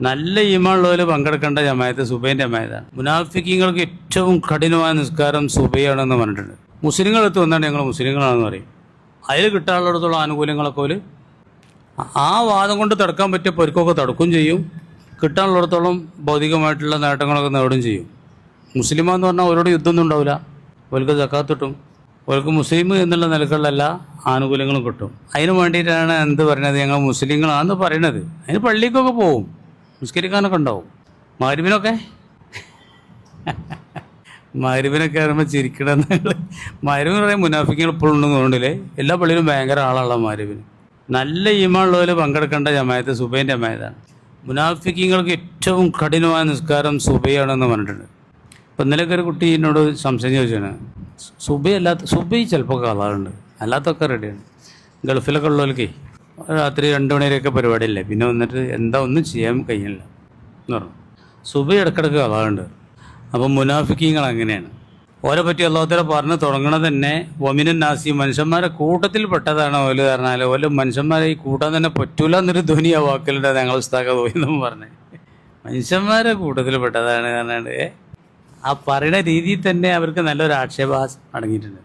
നല്ല ഈമാനുള്ളവർ പങ്കെടുക്കേണ്ട ജമായത്ത് സുബൈൻ്റെ ജമായത്താണ്. മുനാഫിക്കീങ്ങൾക്ക് ഏറ്റവും കഠിനമായ നിസ്കാരം സുബൈയാണെന്ന് പറഞ്ഞിട്ടുണ്ട്. മുസ്ലിങ്ങളെടുത്ത് വന്നാണ് ഞങ്ങൾ മുസ്ലിങ്ങളാണെന്ന് പറയും. അതിൽ കിട്ടാനുള്ളിടത്തോളം ആനുകൂല്യങ്ങളൊക്കെ ഒരു ആ വാദം കൊണ്ട് തടുക്കാൻ പറ്റിയ പൊരുക്കൊക്കെ തടുക്കുകയും ചെയ്യും. കിട്ടാനുള്ളിടത്തോളം ഭൗതികമായിട്ടുള്ള നേട്ടങ്ങളൊക്കെ നേടുകയും ചെയ്യും. മുസ്ലിമാന്ന് പറഞ്ഞാൽ അവരോട് യുദ്ധമൊന്നും ഉണ്ടാവില്ല. അവർക്ക് സക്കാത്ത് കിട്ടും. അവർക്ക് മുസ്ലിം എന്നുള്ള നിലക്കുള്ള എല്ലാ ആനുകൂല്യങ്ങളും കിട്ടും. അതിന് വേണ്ടിയിട്ടാണ് എന്ത് പറയുന്നത്, ഞങ്ങൾ മുസ്ലിങ്ങളാണെന്ന് പറയണത്. അതിന് പള്ളിക്കൊക്കെ പോവും, നിസ്കരിക്കാനൊക്കെ ഉണ്ടാവും. മഗ്‌രിബിനൊക്കെ മഗ്‌രിബിനൊക്കെ ആകുമ്പോൾ ചിരിക്കണം. മഗ്‌രിബിന് പറയാൻ മുനാഫിക്കുകൾ ഇപ്പോഴും ഉണ്ടെന്ന് തോന്നുന്നില്ലേ? എല്ലാ പള്ളിയിലും ഭയങ്കര ആളുള്ള മഗ്‌രിബിന്. നല്ല ഈമാനുള്ളവർ പങ്കെടുക്കേണ്ട ജമായത്ത് സുബൈൻ്റെ ജമായത്താണ്. മുനാഫിക്കീങ്ങൾക്ക് ഏറ്റവും കഠിനമായ നിസ്കാരം സുബൈയാണെന്ന് പറഞ്ഞിട്ടുണ്ട്. ഇപ്പം ഇന്നലെയൊക്കെ ഒരു കുട്ടി എന്നോട് സംശയം ചോദിച്ചാണ്, സുബൈ ചിലപ്പോൾ കളറുണ്ട്, അല്ലാത്തൊക്കെ റെഡിയാണ്. ഗൾഫിലൊക്കെ ഉള്ളവർക്ക് രാത്രി 2 മണി വരെയൊക്കെ പരിപാടിയല്ലേ, പിന്നെ വന്നിട്ട് എന്താ ഒന്നും ചെയ്യാൻ കഴിയില്ല എന്ന് പറഞ്ഞു. സുബൈ ഇടക്കിടക്ക് കളറുണ്ട്. അപ്പം മുനാഫിക്കീങ്ങൾ അങ്ങനെയാണ്. ഓരെ പറ്റി അല്ലാഹുതആല പറഞ്ഞ് തുടങ്ങണത് തന്നെ വമിനൻ നാസി, മനുഷ്യന്മാരെ കൂട്ടത്തിൽ പെട്ടതാണ് ഓല് പറഞ്ഞാൽ. ഓല് മനുഷ്യന്മാരെ ഈ കൂട്ടാൻ തന്നെ പറ്റൂല എന്നൊരു ധ്വനി ആ വാക്കിലുണ്ട്. ഞങ്ങൾ ഉസ്താദ് തോന്നിയെന്നും പറഞ്ഞ് മനുഷ്യന്മാരെ കൂട്ടത്തിൽ പെട്ടതാണ് പറഞ്ഞാണ്ട് ആ പറയുന്ന രീതിയിൽ തന്നെ അവർക്ക് നല്ലൊരു ആക്ഷേപം അടങ്ങിയിട്ടുണ്ട്.